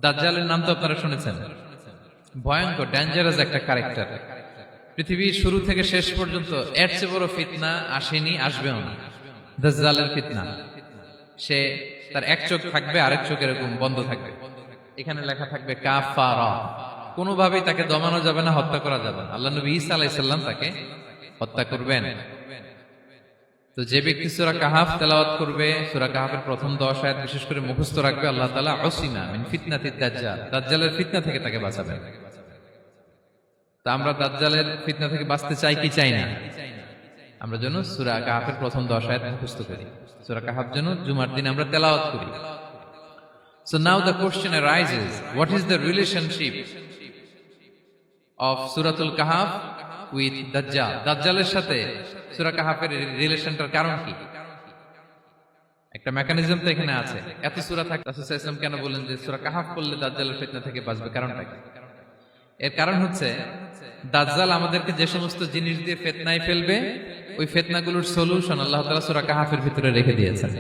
দাজ্জালের নাম তো আপনারা শুনেছেন। ভয়ঙ্কর ডেঞ্জারাস একটা ক্যারেক্টার। পৃথিবীর শুরু থেকে শেষ পর্যন্ত এর চেয়ে বড় ফিতনা আসেনি, আসবেও না। দাজ্জালের ফিতনা। সে তার এক চোখ থাকবে, আরেক চোখ এরকম বন্ধ থাকবে। এখানে লেখা থাকবে কাফারা। কোনোভাবেই তাকে দমানো যাবে না, হত্যা করা যাবে না। আল্লাহ নবী ঈসা আলাইহিস সালাম তাকে হত্যা করবেন। তো যে ব্যক্তি সূরা কাহাফ তেলাওয়াত করবে, সূরা কাহাফের প্রথম 10 আয়াত বিশেষ করে মুখস্থ রাখবে, আল্লাহ তাআলা উসিমা মিন ফিতনাতিদ দাজ্জাল, দাজ্জালের ফিতনা থেকে তাকে বাঁচাবেন। তা আমরা দাজ্জালের ফিতনা থেকে বাঁচতে চাই কি চাই না? আমরা যেন সূরা কাহাফের প্রথম 10 আয়াত মুখস্থ করি। সূরা কাহাফ যেন জুমার দিন আমরা তেলাওয়াত করি। So now the question arises, what is the relationship of Suratul Kahf with Dajjal? দাজ্জালের সাথে সূরা কাহাফের রিলেশনটার কারণ কি? একটা মেকানিজম তো এখানে আছে। এত সূরা থাকে, রাসূল সাল্লাল্লাহু আলাইহি ওয়াসাল্লাম কেন বলেন যে সূরা কাহাফ পড়লে দাজ্জালের ফিতনা থেকে বাঁচবে? কারণটা কি? এর কারণ হচ্ছে দাজ্জাল আমাদেরকে যে সমস্ত জিনিস দিয়ে ফিতনায় ফেলবে, ওই ফিতনাগুলোর সলিউশন আল্লাহ তাআলা সূরা কাহাফের ভিতরে রেখে দিয়েছেন।